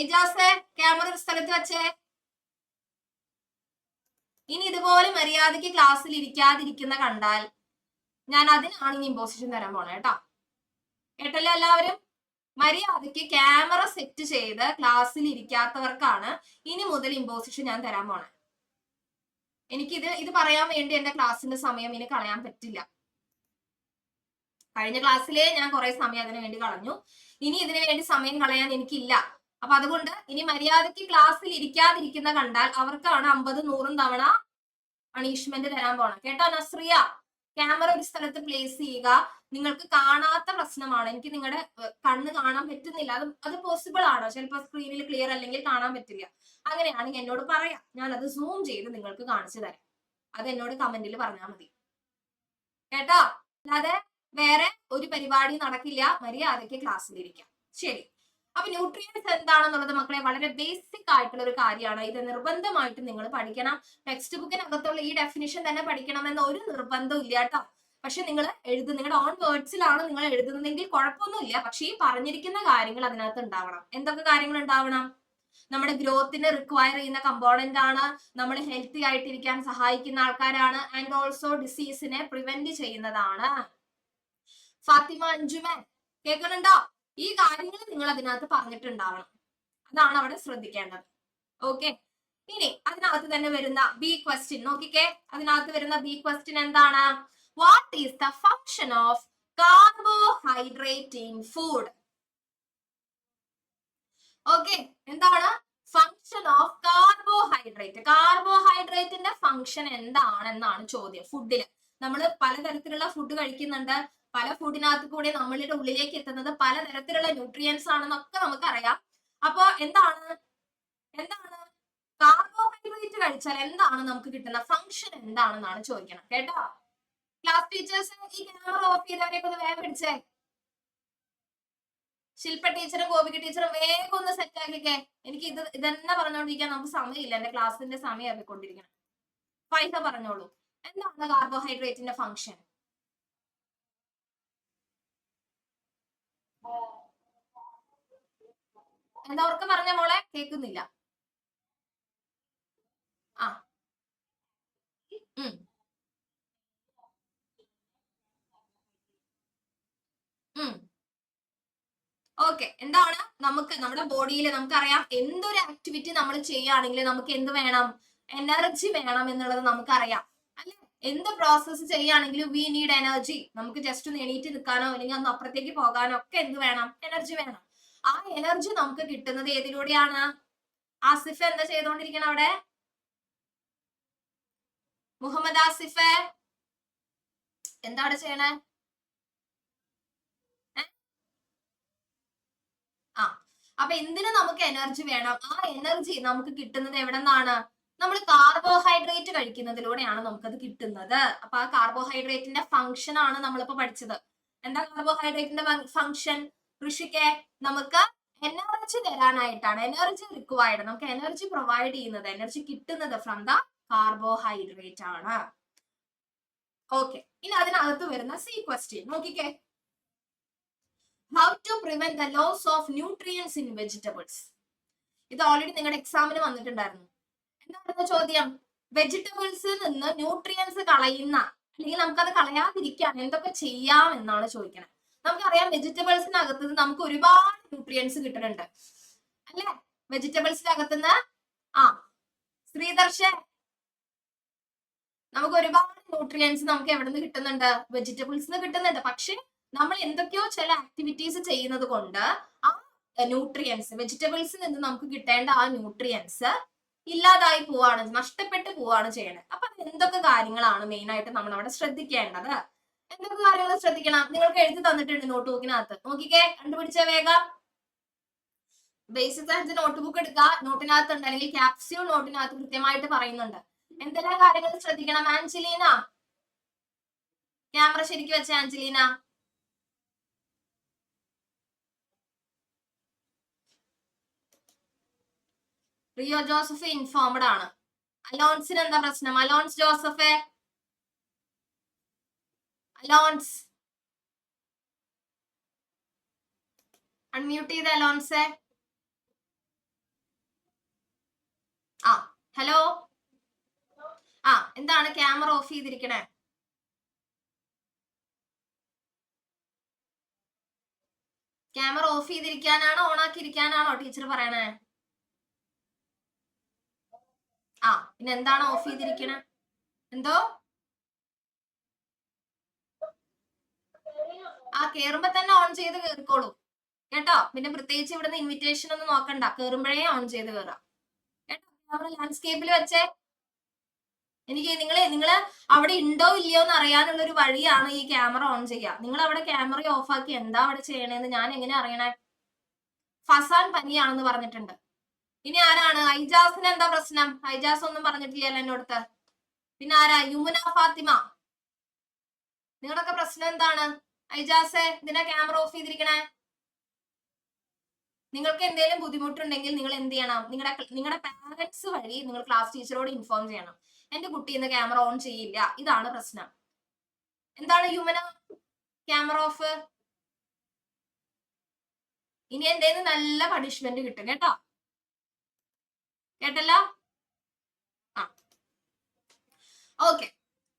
ഐജാസെ ക്യാമറ ഒരു സ്ഥലത്ത് വെച്ചേ. ഇനി ഇതുപോലെ മര്യാദയ്ക്ക് ക്ലാസ്സിൽ ഇരിക്കാതിരിക്കുന്ന കണ്ടാൽ ഞാൻ അതിനാണ് ഇനി ഇമ്പോസിഷൻ തരാൻ പോണേ കേട്ടോ. കേട്ടല്ലോ എല്ലാവരും? മര്യാദയ്ക്ക് ക്യാമറ സെറ്റ് ചെയ്ത് ക്ലാസ്സിൽ ഇരിക്കാത്തവർക്കാണ് ഇനി മുതൽ ഇമ്പോസിഷൻ ഞാൻ തരാൻ പോണേ. ഇത് പറയാൻ വേണ്ടി എന്റെ ക്ലാസ്സിന്റെ സമയം ഇനി കളയാൻ പറ്റില്ല. കഴിഞ്ഞ ക്ലാസ്സിലെ ഞാൻ കുറെ സമയം അതിനു വേണ്ടി കളഞ്ഞു. ഇനി ഇതിനു വേണ്ടി സമയം കളയാൻ എനിക്കില്ല. അപ്പൊ അതുകൊണ്ട് ഇനി മര്യാദയ്ക്ക് ക്ലാസ്സിൽ ഇരിക്കാതിരിക്കുന്ന കണ്ടാൽ അവർക്കാണ് 50, 100 തവണ പണിഷ്മെന്റ് തരാൻ പോണം. കേട്ടോ നസ്രിയ? ക്യാമറ ഒരു സ്ഥലത്ത് പ്ലേസ് ചെയ്യുക. നിങ്ങൾക്ക് കാണാത്ത പ്രശ്നമാണ്, എനിക്ക് നിങ്ങളുടെ കണ്ണ് കാണാൻ പറ്റുന്നില്ല, അത് പോസിബിൾ ആണോ? ചിലപ്പോൾ സ്ക്രീനിൽ ക്ലിയർ അല്ലെങ്കിൽ കാണാൻ പറ്റില്ല. അങ്ങനെയാണെങ്കിൽ എന്നോട് പറയാം, ഞാൻ അത് സൂം ചെയ്ത് നിങ്ങൾക്ക് കാണിച്ചു തരാം. അത് എന്നോട് കമന്റിൽ പറഞ്ഞാൽ മതി കേട്ടോ. അല്ലാതെ വേറെ ഒരു പരിപാടി നടക്കില്ല. മര്യാദയ്ക്ക് ക്ലാസ്സിലിരിക്കാം. ശരി. അപ്പൊ ന്യൂട്രിയൻസ് എന്താണെന്നുള്ളത് മക്കളെ വളരെ ബേസിക് ആയിട്ടുള്ള ഒരു കാര്യമാണ്. ഇത് നിർബന്ധമായിട്ട് നിങ്ങൾ പഠിക്കണം. ടെക്സ്റ്റ് ബുക്കിനകത്തുള്ള ഈ ഡെഫിനിഷൻ തന്നെ പഠിക്കണമെന്ന ഒരു നിർബന്ധവും ഇല്ല കേട്ടോ. പക്ഷെ നിങ്ങൾ നിങ്ങളുടെ ഓൺ വേർഡ്സിലാണ് നിങ്ങൾ എഴുതുന്നതെങ്കിൽ കുഴപ്പമൊന്നുമില്ല. പക്ഷെ ഈ പറഞ്ഞിരിക്കുന്ന കാര്യങ്ങൾ അതിനകത്ത് ഉണ്ടാവണം. എന്തൊക്കെ കാര്യങ്ങൾ ഉണ്ടാവണം? നമ്മുടെ ഗ്രോത്തിന് റിക്വയർ ചെയ്യുന്ന കമ്പോണന്റ് ആണ്, നമ്മൾ ഹെൽത്തി ആയിട്ടിരിക്കാൻ സഹായിക്കുന്ന ആൾക്കാരാണ്, ആൻഡ് ഓൾസോ ഡിസീസിനെ പ്രിവെന്റ് ചെയ്യുന്നതാണ്. ഫാത്തിമ അഞ്ജുമൻ കേൾക്കുന്നുണ്ടോ? ഈ കാര്യങ്ങൾ നിങ്ങൾ അതിനകത്ത് പറഞ്ഞിട്ടുണ്ടാവണം. അതാണ് അവിടെ ശ്രദ്ധിക്കേണ്ടത്. ഓക്കെ. ഇനി അതിനകത്ത് തന്നെ വരുന്ന ബി ക്വസ്റ്റ്യൻ നോക്കിക്കേ. അതിനകത്ത് വരുന്ന ബി ക്വസ്റ്റ്യൻ എന്താണ്? What is the function of carbohydrate in food? Okay, എന്താണ് ഫങ്ഷൻ ഓഫ് കാർബോഹൈഡ്രേറ്റ്? കാർബോഹൈഡ്രേറ്റിന്റെ ഫങ്ഷൻ എന്താണെന്നാണ് ചോദ്യം. ഫുഡില് നമ്മൾ പലതരത്തിലുള്ള ഫുഡ് കഴിക്കുന്നുണ്ട്. പല ഫുഡിനകത്ത് കൂടി നമ്മളുടെ ഉള്ളിലേക്ക് എത്തുന്നത് പലതരത്തിലുള്ള ന്യൂട്രിയൻസ് ആണെന്നൊക്കെ നമുക്കറിയാം. അപ്പൊ എന്താണ് കാർബോഹൈഡ്രേറ്റ് കഴിച്ചാൽ എന്താണ് നമുക്ക് കിട്ടുന്ന ഫങ്ഷൻ എന്താണെന്നാണ് ചോദിക്കണം കേട്ടോ. ക്ലാസ് ടീച്ചേഴ്സ് ഈ ക്യാമറ ഓഫ് ചെയ്തവരെയൊക്കെ ഒന്ന് വേഗം പിടിച്ചേ. ശില്പ ടീച്ചറും ഗോപിക ടീച്ചറും വേഗം ഒന്ന് സെറ്റ് ആക്കിക്കേ. എനിക്ക് ഇതെന്നെ പറഞ്ഞോണ്ടിരിക്കാൻ നമുക്ക് സമയമില്ല. എന്റെ ക്ലാസ്സിന്റെ സമയം ആയിക്കൊണ്ടിരിക്കണം. ഫൈസ പറഞ്ഞോളൂ, എന്താണ് കാർബോഹൈഡ്രേറ്റിന്റെ ഫങ്ഷൻ? എന്താ ഉറക്കെ പറഞ്ഞ മോളെ? കേൾക്കുന്നില്ല. ആ ഓക്കെ. എന്താണ് നമുക്ക് നമ്മുടെ ബോഡിയിൽ നമുക്കറിയാം, എന്തൊരു ആക്ടിവിറ്റി നമ്മൾ ചെയ്യുകയാണെങ്കിൽ നമുക്ക് എന്ത് വേണം? എനർജി വേണം എന്നുള്ളത് നമുക്കറിയാം അല്ലെ? എന്ത് പ്രോസസ്സ് ചെയ്യുകയാണെങ്കിലും വി നീഡ് എനർജി. നമുക്ക് ജസ്റ്റ് ഒന്ന് എണീറ്റ് നിൽക്കാനോ അല്ലെങ്കിൽ ഒന്ന് അപ്പുറത്തേക്ക് പോകാനോ ഒക്കെ എന്ത് വേണം? എനർജി വേണം. ആ എനർജി നമുക്ക് കിട്ടുന്നത് ഏതിലൂടെയാണ്? ആസിഫ് എന്താ ചെയ്തോണ്ടിരിക്കണം അവിടെ? മുഹമ്മദ് ആസിഫ് എന്താ അവിടെ ചെയ്യണേ? അപ്പൊ എന്തിനു നമുക്ക് എനർജി വേണം? ആ എനർജി നമുക്ക് കിട്ടുന്നത് എവിടെ നിന്നാണ്? നമ്മൾ കാർബോഹൈഡ്രേറ്റ് കഴിക്കുന്നതിലൂടെയാണ് നമുക്കത് കിട്ടുന്നത്. അപ്പൊ ആ കാർബോഹൈഡ്രേറ്റിന്റെ ഫംഗ്ഷൻ ആണ് നമ്മളിപ്പോ പഠിച്ചത്. എന്താ കാർബോഹൈഡ്രേറ്റിന്റെ ഫംഗ്ഷൻ? ഋഷിക്ക് നമുക്ക് എനർജി തരാനായിട്ടാണ്. എനർജി റിക്വയർഡ്, നമുക്ക് എനർജി പ്രൊവൈഡ് ചെയ്യുന്നത്, എനർജി കിട്ടുന്നത് ഫ്രം ദ കാർബോഹൈഡ്രേറ്റ് ആണ്. ഓക്കെ. ഇനി അതിനകത്ത് വരുന്ന സി ക്വസ്റ്റ്യൻ നോക്കിക്കേ. How to prevent the loss of nutrients in vegetables? ഇത് ഓൾറെഡി നിങ്ങളുടെ എക്സാമിന് വന്നിട്ടുണ്ടായിരുന്നു. എന്തായിരുന്നു ചോദ്യം? വെജിറ്റബിൾസിൽ നിന്ന് ന്യൂട്രിയൻസ് കളയുന്ന, അല്ലെങ്കിൽ നമുക്കത് കളയാതിരിക്കാൻ എന്തൊക്കെ ചെയ്യാം എന്നാണ് ചോദിക്കുന്നത്. നമുക്കറിയാം വെജിറ്റബിൾസിനകത്ത് നമുക്ക് ഒരുപാട് ന്യൂട്രിയൻസ് കിട്ടുന്നുണ്ട് അല്ലെ? വെജിറ്റബിൾസിനകത്തുനിന്ന് ശ്രീദർശൻ, നമുക്ക് ഒരുപാട് ന്യൂട്രിയൻസ് നമുക്ക് എവിടെ നിന്ന് കിട്ടുന്നുണ്ട്? വെജിറ്റബിൾസിന് കിട്ടുന്നുണ്ട്. പക്ഷെ നമ്മൾ എന്തൊക്കെയോ ചില ആക്ടിവിറ്റീസ് ചെയ്യുന്നത് കൊണ്ട് ആ ന്യൂട്രിയൻസ്, വെജിറ്റബിൾസിൽ നിന്ന് നമുക്ക് കിട്ടേണ്ട ആ ന്യൂട്രിയൻസ് ഇല്ലാതായി പോവാണ്, നഷ്ടപ്പെട്ടു പോവാണ് ചെയ്യണത്. അപ്പൊ എന്തൊക്കെ കാര്യങ്ങളാണ് മെയിൻ ആയിട്ട് നമ്മൾ അവിടെ ശ്രദ്ധിക്കേണ്ടത്? എന്തൊക്കെ കാര്യങ്ങൾ ശ്രദ്ധിക്കണം? നിങ്ങൾക്ക് എഴുതി തന്നിട്ടുണ്ട് നോട്ട് ബുക്കിനകത്ത്. നോക്കിക്കേ, കണ്ടുപിടിച്ച വേഗം. ബേസിക് സയൻസ് നോട്ട് ബുക്ക് എടുക്കുക. നോട്ടിനകത്ത് ഉണ്ട്, അല്ലെങ്കിൽ ക്യാപ്സ്യൂൾ നോട്ടിനകത്ത് കൃത്യമായിട്ട് പറയുന്നുണ്ട് എന്തെല്ലാം കാര്യങ്ങൾ ശ്രദ്ധിക്കണം. ആഞ്ചലീന, ക്യാമറ ശരിക്കും വെച്ച ആഞ്ചലീന. റിയോ ജോസഫ് ഇൻഫോംഡ് ആണ്. അലോൺസിന് എന്താ പ്രശ്നം? അലോൺസ് ജോസഫ്, അലോൺസ് അൺമ്യൂട്ട് ചെയ്ത അലോൺസെ. ഹലോ. എന്താണ് ക്യാമറ ഓഫ് ചെയ്തിരിക്കണേ? ക്യാമറ ഓഫ് ചെയ്തിരിക്കാനാണോ ഓൺ ആക്കിയിരിക്കാനാണോ ടീച്ചർ പറയണേ? പിന്നെ എന്താണ് ഓഫ് ചെയ്തിരിക്കണേ? എന്തോ ആ കേറുമ്പോ തന്നെ ഓൺ ചെയ്ത് കേറിക്കോളൂ കേട്ടോ. പിന്നെ പ്രത്യേകിച്ച് ഇവിടുന്ന് ഇൻവിറ്റേഷൻ ഒന്നും നോക്കണ്ട, കേറുമ്പോഴേ ഓൺ ചെയ്ത് കയറാം കേട്ടോ. നമ്മുടെ ലാൻഡ്സ്കേപ്പിൽ വെച്ചേ. എനിക്ക് നിങ്ങള് അവിടെ ഉണ്ടോ ഇല്ലയോ എന്ന് അറിയാനുള്ള ഒരു വഴിയാണ് ഈ ക്യാമറ ഓൺ ചെയ്യുക. നിങ്ങൾ അവിടെ ക്യാമറ ഓഫ് ആക്കി എന്താ അവിടെ ചെയ്യണേന്ന് ഞാൻ എങ്ങനെ അറിയണേ? ഫസാൻ പനിയാണെന്ന് പറഞ്ഞിട്ടുണ്ട്. ഇനി ആരാണ്? ഐജാസിന് എന്താ പ്രശ്നം? ഐജാസ് ഒന്നും പറഞ്ഞിട്ടില്ലല്ലോ എന്നോടത്ത്. പിന്നെ ആരാ? യുമുന ഫാത്തിമ. നിങ്ങളൊക്കെ പ്രശ്നം എന്താണ്? ഐജാസെ ഇതിന്റെ ക്യാമറ ഓഫ് ചെയ്തിരിക്കണേ. നിങ്ങൾക്ക് എന്തെങ്കിലും ബുദ്ധിമുട്ടുണ്ടെങ്കിൽ നിങ്ങൾ എന്ത് ചെയ്യണം? നിങ്ങളുടെ പാരന്റ്സ് വഴി നിങ്ങൾ ക്ലാസ് ടീച്ചറോട് ഇൻഫോം ചെയ്യണം. എന്റെ കുട്ടി ഇന്ന് ക്യാമറ ഓൺ ചെയ്യില്ല, ഇതാണ് പ്രശ്നം. എന്താണ് യുമന ക്യാമറ ഓഫ്? ഇനി എന്തേലും നല്ല പണിഷ്മെന്റ് കിട്ടും കേട്ടോ. കേട്ടല്ലോ? ആ ഓക്കെ.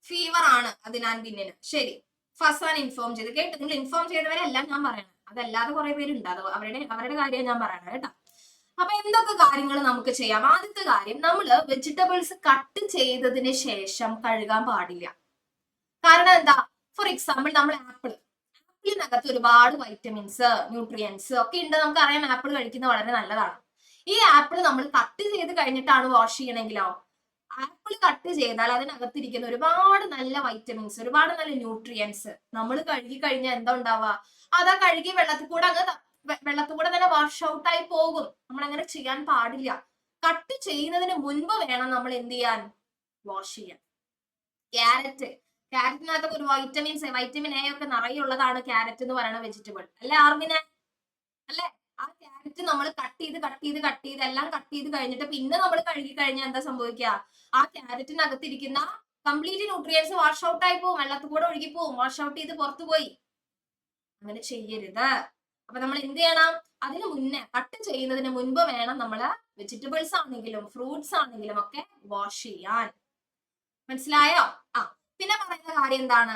ഫീവർ ആണ് അതിനാൻ പിന്നിന്. ശരി, ഫസാൻ ഇൻഫോം ചെയ്ത് കേട്ടോ. നിങ്ങൾ ഇൻഫോം ചെയ്തവരെല്ലാം ഞാൻ പറയണം, അതല്ലാതെ കുറെ പേരുണ്ട്, അത് അവരുടെ കാര്യം ഞാൻ പറയണം കേട്ടോ. അപ്പൊ എന്തൊക്കെ കാര്യങ്ങൾ നമുക്ക് ചെയ്യാം? ആദ്യത്തെ കാര്യം, നമ്മള് വെജിറ്റബിൾസ് കട്ട് ചെയ്തതിന് ശേഷം കഴുകാൻ പാടില്ല. കാരണം എന്താ? ഫോർ എക്സാമ്പിൾ നമ്മൾ ആപ്പിളിനകത്ത് ഒരുപാട് വൈറ്റമിൻസ്, ന്യൂട്രിയൻസ് ഒക്കെ ഉണ്ട്. നമുക്കറിയാം ആപ്പിൾ കഴിക്കുന്നത് വളരെ നല്ലതാണ്. ഈ ആപ്പിൾ നമ്മൾ കട്ട് ചെയ്ത് കഴിഞ്ഞിട്ടാണ് വാഷ് ചെയ്യണമെങ്കിലോ, ആപ്പിൾ കട്ട് ചെയ്താൽ അതിനകത്തിരിക്കുന്ന ഒരുപാട് നല്ല വൈറ്റമിൻസ്, ഒരുപാട് നല്ല ന്യൂട്രിയൻസ് നമ്മൾ കഴുകി കഴിഞ്ഞാൽ എന്താ ഉണ്ടാവുക? അതാ കഴുകി വെള്ളത്തിൽ കൂടെ തന്നെ വാഷ് ഔട്ട് ആയി പോകും. നമ്മൾ അങ്ങനെ ചെയ്യാൻ പാടില്ല. കട്ട് ചെയ്യുന്നതിന് മുൻപ് വേണം നമ്മൾ എന്ത് ചെയ്യാൻ? വാഷ് ചെയ്യാൻ. ക്യാരറ്റിനകത്തൊക്കെ ഒരു വൈറ്റമിൻ എ ഒക്കെ നിറയുള്ളതാണ് ക്യാരറ്റ് എന്ന് പറയുന്ന വെജിറ്റബിൾ അല്ലെ ആർമിനെ? അല്ലെ? ആ ക്യാരറ്റ് നമ്മൾ കട്ട് ചെയ്ത് എല്ലാം കട്ട് ചെയ്ത് കഴിഞ്ഞിട്ട് പിന്നെ നമ്മൾ കഴുകി കഴിഞ്ഞാൽ എന്താ സംഭവിക്കുക? ആ ക്യാരറ്റിനകത്തിരിക്കുന്ന കംപ്ലീറ്റ് ന്യൂട്രിയൻസ് വാഷ് ഔട്ട് ആയി പോകും, വെള്ളത്തിൽ കൂടെ ഒഴുകി പോകും, വാഷ് ഔട്ട് ചെയ്ത് പുറത്തു പോയി. അങ്ങനെ ചെയ്യരുത്. അപ്പൊ നമ്മൾ എന്ത് ചെയ്യണം? അതിന് മുന്നേ, കട്ട് ചെയ്യുന്നതിന് മുൻപ് വേണം നമ്മള് വെജിറ്റബിൾസ് ആണെങ്കിലും ഫ്രൂട്ട്സ് ആണെങ്കിലും ഒക്കെ വാഷ് ചെയ്യാൻ. മനസ്സിലായോ? ആ പിന്നെ പറയുന്ന കാര്യം എന്താണ്?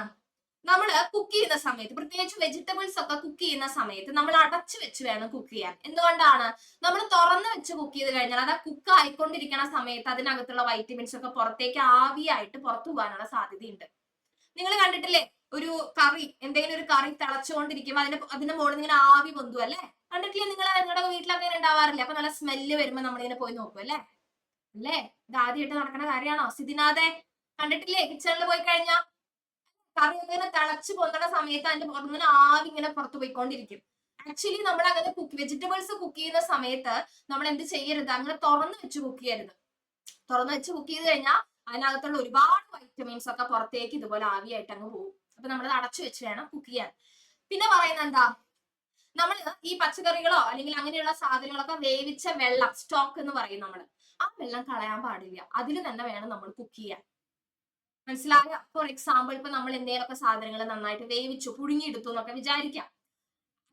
നമ്മൾ കുക്ക് ചെയ്യുന്ന സമയത്ത്, പ്രത്യേകിച്ച് വെജിറ്റബിൾസ് ഒക്കെ കുക്ക് ചെയ്യുന്ന സമയത്ത് നമ്മൾ അടച്ചു വെച്ച് വേണം കുക്ക് ചെയ്യാൻ. എന്തുകൊണ്ടാണ്? നമ്മൾ തുറന്നു വെച്ച് കുക്ക് ചെയ്ത് കഴിഞ്ഞാൽ അത് കുക്ക് ആയിക്കൊണ്ടിരിക്കുന്ന സമയത്ത് അതിനകത്തുള്ള വൈറ്റമിൻസ് ഒക്കെ പുറത്തേക്ക് ആവിയായിട്ട് പുറത്തു പോകാനുള്ള സാധ്യതയുണ്ട്. നിങ്ങൾ കണ്ടിട്ടില്ലേ, ഒരു കറി, എന്തെങ്കിലും ഒരു കറി തിളച്ചുകൊണ്ടിരിക്കുമ്പോൾ അതിന്റെ മുകളിൽ ഇങ്ങനെ ആവി പൊന്തു അല്ലേ? കണ്ടിട്ടില്ലേ? നിങ്ങളുടെ വീട്ടിലൊക്കെ ഉണ്ടാവാറില്ലേ? അപ്പൊ നല്ല സ്മെല്ല് വരുമ്പോ നമ്മളിങ്ങനെ പോയി നോക്കും അല്ലേ? അല്ലേ? ഇത് ആദ്യമായിട്ട് നടക്കുന്ന കാര്യമാണോ സിദിനാഥെ? കണ്ടിട്ടില്ലേ? കിച്ചണിൽ പോയി കഴിഞ്ഞാൽ കറി ഇങ്ങനെ തിളച്ച് പൊന്തണ സമയത്ത് അതിന്റെ പുറത്തുനിന്ന് ആവി ഇങ്ങനെ പുറത്തു പോയിക്കൊണ്ടിരിക്കും. ആക്ച്വലി നമ്മൾ അങ്ങനെ വെജിറ്റബിൾസ് കുക്ക് ചെയ്യുന്ന സമയത്ത് നമ്മൾ എന്ത് ചെയ്യരുത്? അങ്ങനെ തുറന്നു വെച്ച് കുക്ക് ചെയ്യരുത്. തുറന്നു വെച്ച് കുക്ക് ചെയ്ത് കഴിഞ്ഞാൽ അതിനകത്തുള്ള ഒരുപാട് വൈറ്റമിൻസ് ഒക്കെ പുറത്തേക്ക് ഇതുപോലെ ആവിയായിട്ട് അങ്ങ് പോകും. അപ്പൊ നമ്മൾ അടച്ചു വെച്ച് വേണം കുക്ക് ചെയ്യാൻ. പിന്നെ പറയുന്നത് എന്താ? നമ്മൾ ഈ പച്ചക്കറികളോ അല്ലെങ്കിൽ അങ്ങനെയുള്ള സാധനങ്ങളൊക്കെ വേവിച്ച വെള്ളം, സ്റ്റോക്ക് എന്ന് പറയും നമ്മൾ, ആ വെള്ളം കളയാൻ പാടില്ല. അതിൽ തന്നെ വേണം നമ്മൾ കുക്ക് ചെയ്യാൻ. മനസ്സിലായ? ഫോർ എക്സാമ്പിൾ ഇപ്പൊ നമ്മൾ എന്തെങ്കിലുമൊക്കെ സാധനങ്ങൾ നന്നായിട്ട് വേവിച്ചു, പുഴുങ്ങിയെടുത്തു എന്നൊക്കെ വിചാരിക്കാം.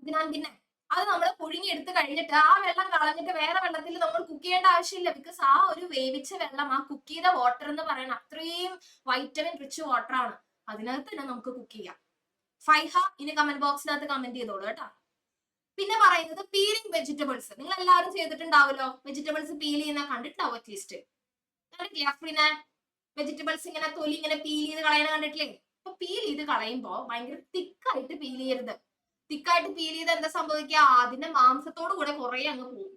അതിനാൽ പിന്നെ അത് നമ്മൾ പുഴുങ്ങിയെടുത്ത് കഴിഞ്ഞിട്ട് ആ വെള്ളം കളഞ്ഞിട്ട് വേറെ വെള്ളത്തിൽ നമ്മൾ കുക്ക് ചെയ്യേണ്ട ആവശ്യമില്ല. ബിക്കോസ് ആ ഒരു വേവിച്ച വെള്ളം, ആ കുക്ക് ചെയ്ത വാട്ടർ എന്ന് പറയുന്ന അത്രയും വൈറ്റമിൻ റിച്ച് വാട്ടർ ആണ്. അതിനകത്ത് തന്നെ നമുക്ക് കുക്ക് ചെയ്യാം. ഫൈഹ ഇനി കമന്റ് ബോക്സിനകത്ത് കമന്റ് ചെയ്തോളൂ കേട്ടോ. പിന്നെ പറയുന്നത് പീലിംഗ് വെജിറ്റബിൾസ്. നിങ്ങൾ എല്ലാവരും ചെയ്തിട്ടുണ്ടാവല്ലോ, വെജിറ്റബിൾസ് പീൽ ചെയ്യുന്ന കണ്ടിട്ടുണ്ടാവും അറ്റ്ലീസ്റ്റ്. കണ്ടിട്ടില്ലേ അഫ്രീനെ? വെജിറ്റബിൾസ് ഇങ്ങനെ തൊലി ഇങ്ങനെ പീൽ ചെയ്ത് കളയണ കണ്ടിട്ടില്ലേ? അപ്പൊ പീൽ ചെയ്ത് കളയുമ്പോ ഭയങ്കര തിക്കായിട്ട് പീൽ ചെയ്യരുത്. തിക്കായിട്ട് പീൽ ചെയ്ത് എന്താ സംഭവിക്കുക? അതിന്റെ മാംസത്തോട് കൂടെ കുറെ അങ്ങ് പോകും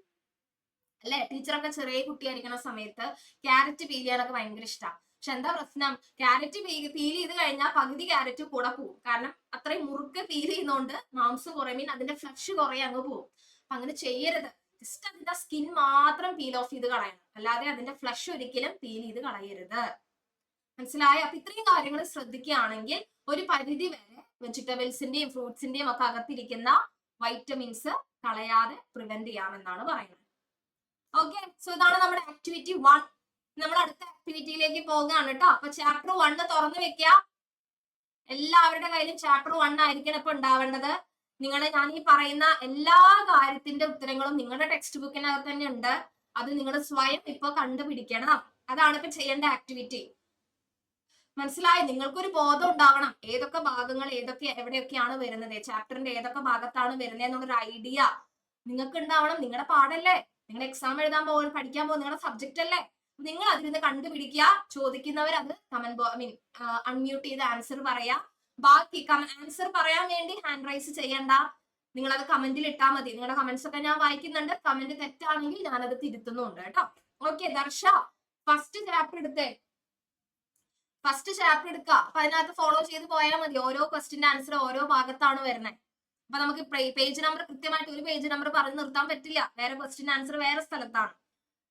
അല്ലെ? ടീച്ചറൊക്കെ ചെറിയ കുട്ടിയായിരിക്കുന്ന സമയത്ത് ക്യാരറ്റ് പീൽ ചെയ്യാനൊക്കെ ഭയങ്കര ഇഷ്ടമാണ്. പക്ഷെ എന്താ പ്രശ്നം? ക്യാരറ്റ് പീൽ ചെയ്ത് കഴിഞ്ഞാൽ പകുതി ക്യാരറ്റ് കൂടെ പോകും. കാരണം അത്രയും മുറുക്കെ പീൽ ചെയ്യുന്നോണ്ട് മാംസം കുറെ, മീൻ അതിന്റെ ഫ്ലഷ് കുറെ അങ്ങ് പോകും. അപ്പൊ അങ്ങനെ ചെയ്യരുത്. ജസ്റ്റ് അതിന്റെ സ്കിൻ മാത്രം പീൽ ഓഫ് ചെയ്ത് കളയണം, അല്ലാതെ അതിന്റെ ഫ്ലഷ് ഒരിക്കലും പീൽ ചെയ്ത് കളയരുത്. മനസ്സിലായോ? അപ്പൊ ഇത്രയും കാര്യങ്ങൾ ശ്രദ്ധിക്കുകയാണെങ്കിൽ ഒരു പരിധി വരെ വെജിറ്റബിൾസിന്റെയും ഫ്രൂട്ട്സിന്റെയും ഒക്കെ അകത്തിരിക്കുന്ന വൈറ്റമിൻസ് കളയാതെ പ്രിവെന്റ് ചെയ്യാമെന്നാണ് പറയുന്നത്. ഓക്കെ, സോ ഇതാണ് നമ്മുടെ ആക്ടിവിറ്റി 1. നമ്മൾ അടുത്ത ആക്ടിവിറ്റിയിലേക്ക് പോകുകയാണ് കേട്ടോ. അപ്പൊ ചാപ്റ്റർ 1 തുറന്നു വെക്കുക. എല്ലാവരുടെ കയ്യിലും ചാപ്റ്റർ 1 ആയിരിക്കണം ഇപ്പൊ ഉണ്ടാവേണ്ടത്. ഞാൻ ഈ പറയുന്ന എല്ലാ കാര്യത്തിന്റെ ഉത്തരങ്ങളും നിങ്ങളുടെ ടെക്സ്റ്റ് ബുക്കിനകത്ത് തന്നെ ഉണ്ട്. അത് നിങ്ങൾ സ്വയം ഇപ്പൊ കണ്ടുപിടിക്കണം. അതാണ് ഇപ്പൊ ചെയ്യേണ്ട ആക്ടിവിറ്റി. മനസ്സിലായി? നിങ്ങൾക്കൊരു ബോധം ഉണ്ടാവണം ഏതൊക്കെ ഭാഗങ്ങൾ എവിടെയൊക്കെയാണ് വരുന്നത്, ചാപ്റ്ററിന്റെ ഏതൊക്കെ ഭാഗത്താണ് വരുന്നത് എന്നുള്ളൊരു ഐഡിയ നിങ്ങൾക്ക് ഉണ്ടാവണം. നിങ്ങളുടെ പാടല്ലേ? നിങ്ങൾ എക്സാം എഴുതാൻ പഠിക്കാൻ പോകും, നിങ്ങളുടെ സബ്ജക്റ്റ് അല്ലേ? നിങ്ങൾ അതിൽ നിന്ന് കണ്ടുപിടിക്കുക. ചോദിക്കുന്നവർ അത് അൺമ്യൂട്ട് ചെയ്ത് ആൻസർ പറയാ. ബാക്കി ആൻസർ പറയാൻ വേണ്ടി ഹാൻഡ് റൈസ് ചെയ്യണ്ട, നിങ്ങൾ അത് കമന്റിൽ ഇട്ടാൽ മതി. നിങ്ങളുടെ കമന്റ്സ് ഒക്കെ ഞാൻ വായിക്കുന്നുണ്ട്. കമന്റ് തെറ്റാണെങ്കിൽ ഞാനത് തിരുത്തുന്നുണ്ട് കേട്ടോ. ഓക്കെ ദർശ, ഫസ്റ്റ് ചാപ്റ്റർ എടുത്തേ. ഫസ്റ്റ് ചാപ്റ്റർ എടുക്കുക. അപ്പൊ അതിനകത്ത് ഫോളോ ചെയ്ത് പോയാൽ മതി. ഓരോ ക്വസ്റ്റിന്റെ ആൻസർ ഓരോ ഭാഗത്താണ് വരുന്നത്. അപ്പൊ നമുക്ക് പേജ് നമ്പർ കൃത്യമായിട്ട് ഒരു പേജ് നമ്പർ പറഞ്ഞു നിർത്താൻ പറ്റില്ല. വേറെ ക്വസ്റ്റിന്റെ ആൻസർ വേറെ സ്ഥലത്താണ്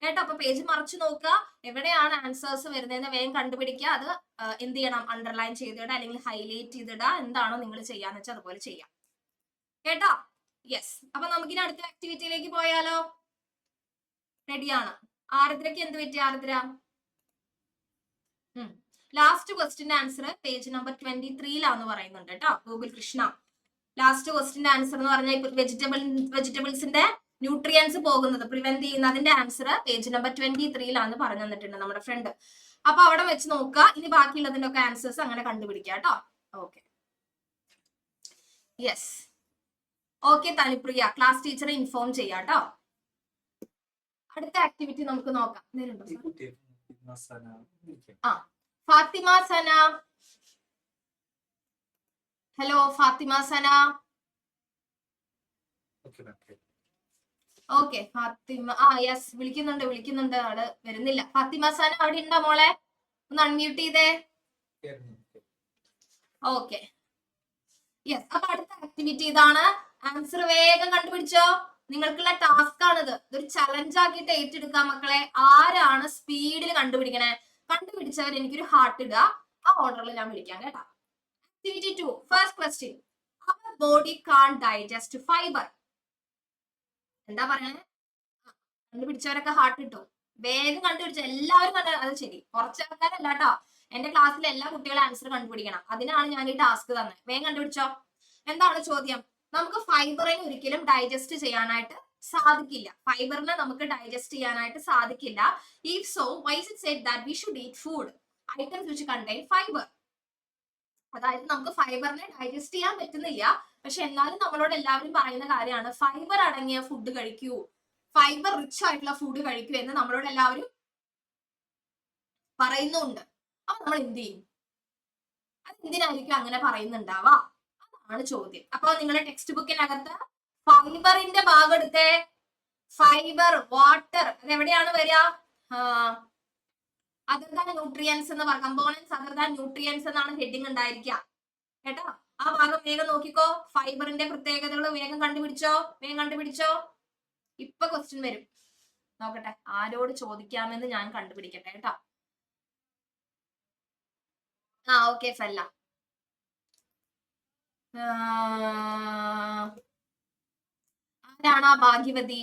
കേട്ടോ. അപ്പൊ പേജ് മറിച്ച് നോക്കുക, എവിടെയാണ് ആൻസേഴ്സ് വരുന്നതെന്ന് വേഗം കണ്ടുപിടിക്കുക. അത് എന്ത് ചെയ്യണം, അണ്ടർലൈൻ ചെയ്തിടുക അല്ലെങ്കിൽ ഹൈലൈറ്റ് ചെയ്തിടുക. എന്താണോ നിങ്ങൾ ചെയ്യാന്ന് വെച്ചാൽ അതുപോലെ ചെയ്യാം കേട്ടോ. യെസ്, അപ്പൊ നമുക്കിനി അടുത്ത ആക്ടിവിറ്റിയിലേക്ക് പോയാലോ? റെഡിയാണ്? ആർദ്രയ്ക്ക് എന്ത് പറ്റി ആർദ്ര? ലാസ്റ്റ് ക്വസ്റ്റിന്റെ ആൻസർ പേജ് നമ്പർ 23 പറയുന്നുണ്ട് കേട്ടോ. ഗൂഗിൾ കൃഷ്ണ, ലാസ്റ്റ് ക്വസ്റ്റിന്റെ ആൻസർ എന്ന് പറഞ്ഞാൽ വെജിറ്റബിൾസിന്റെ ന്യൂട്രിയൻസ് പോകുന്നത് പ്രിവെന്റ് ചെയ്യുന്ന അതിന്റെ ആൻസർ പേജ് നമ്പർ 23 പറഞ്ഞു തന്നിട്ടുണ്ട് നമ്മുടെ ഫ്രണ്ട്. അപ്പൊ അവിടെ വെച്ച് നോക്കുക. ഇനി ബാക്കിയുള്ളതിന്റെ ഒക്കെ ആൻസേഴ്സ് അങ്ങനെ കണ്ടുപിടിക്കുക കേട്ടോ. ഓക്കെ, യെസ്, ഓക്കെ തനുപ്രിയ, ക്ലാസ് ടീച്ചറെ ഇൻഫോം ചെയ്യാം കേട്ടോ. അടുത്ത ആക്ടിവിറ്റി നമുക്ക് നോക്കാം. ആ, ഫാത്തിമ സന. ഹലോ ഫാത്തിമ സന. ഓക്കെ ഫാത്തിമ, യെസ്, വിളിക്കുന്നുണ്ട് ആള് വരുന്നില്ല. ഫാത്തിമ സന അവിടെ ഉണ്ടോ മോളെ? ഒന്ന് അൺമ്യൂട്ട് ചെയ്തേ. Okay, yes. അപ്പൊ അടുത്ത ആക്ടിവിറ്റി ഇതാണ്. ആൻസർ വേഗം കണ്ടുപിടിച്ചോ. നിങ്ങൾക്കുള്ള ടാസ്ക് ആണിത്. ഇതൊരു ചലഞ്ച് ആക്കിയിട്ട് ഏറ്റെടുക്കാം മക്കളെ. ആരാണ് സ്പീഡിൽ കണ്ടുപിടിക്കണേ? കണ്ടുപിടിച്ചവർ എനിക്കൊരു ഹാർട്ട് ഇടുക. ആ ഓർഡറിൽ ഞാൻ വിളിക്കാം കേട്ടോ. Activity 2, first question. Our body can digest fiber. എന്താ പറയണേ? കണ്ടുപിടിച്ചവരൊക്കെ ഹാർട്ട് ഇട്ടു. വേഗം കണ്ടുപിടിച്ച എല്ലാവരും കണ്ട. അത് ശരി, കുറച്ച് ആൾക്കാരല്ല കേട്ടോ. എന്റെ ക്ലാസ്സിലെ എല്ലാ കുട്ടികളും ആൻസർ കണ്ടുപിടിക്കണം. അതിനാണ് ഞാൻ ഈ ടാസ്ക് തന്നെ. വേഗം കണ്ടുപിടിച്ചോ. എന്താണ് ചോദ്യം? നമുക്ക് ഫൈബറിനെ ഒരിക്കലും ഡൈജസ്റ്റ് ചെയ്യാനായിട്ട് സാധിക്കില്ല. ഫൈബറിനെ നമുക്ക് ഡൈജസ്റ്റ് ചെയ്യാനായിട്ട് സാധിക്കില്ല. If so, why is it said that we should eat food items which contain fiber. അതായത് നമുക്ക് ഫൈബറിനെ ഡൈജസ്റ്റ് ചെയ്യാൻ പറ്റുന്നില്ല. പക്ഷെ എന്നാലും നമ്മളോട് എല്ലാവരും പറയുന്ന കാര്യമാണ് ഫൈബർ അടങ്ങിയ ഫുഡ് കഴിക്കൂ, ഫൈബർ റിച്ച് ആയിട്ടുള്ള ഫുഡ് കഴിക്കൂ എന്ന് നമ്മളോട് എല്ലാവരും പറയുന്നുണ്ട്. അപ്പൊ നമ്മൾ എന്ത് ചെയ്യും? അത് എന്തിനായിരിക്കും അങ്ങനെ പറയുന്നുണ്ടാവാ? അതാണ് ചോദ്യം. അപ്പൊ നിങ്ങളുടെ ടെക്സ്റ്റ് ബുക്കിനകത്ത് ഫൈബറിന്റെ ഭാഗം എടുത്തേ. ഫൈബർ, വാട്ടർ, അതെവിടെയാണ് വരിക? അതർ ദാൻ ന്യൂട്രിയൻസ് എന്ന് പറ, കമ്പോണൻസ് അതർ ദാൻ ന്യൂട്രിയൻസ് എന്നാണ് ഹെഡിങ് ഉണ്ടായിരിക്കുക കേട്ടോ. ആ ഭാഗം വേഗം നോക്കിക്കോ. ഫൈബറിന്റെ പ്രത്യേകതകൾ വേഗം കണ്ടുപിടിച്ചോ. ഇപ്പൊ ക്വസ്റ്റ്യൻ വരും. നോക്കട്ടെ ആരോട് ചോദിക്കാമെന്ന് ഞാൻ കണ്ടുപിടിക്കട്ടെ കേട്ടോ. ഓക്കെ ഫല്ല. ആരാണ് ആ ഭാഗ്യവതി?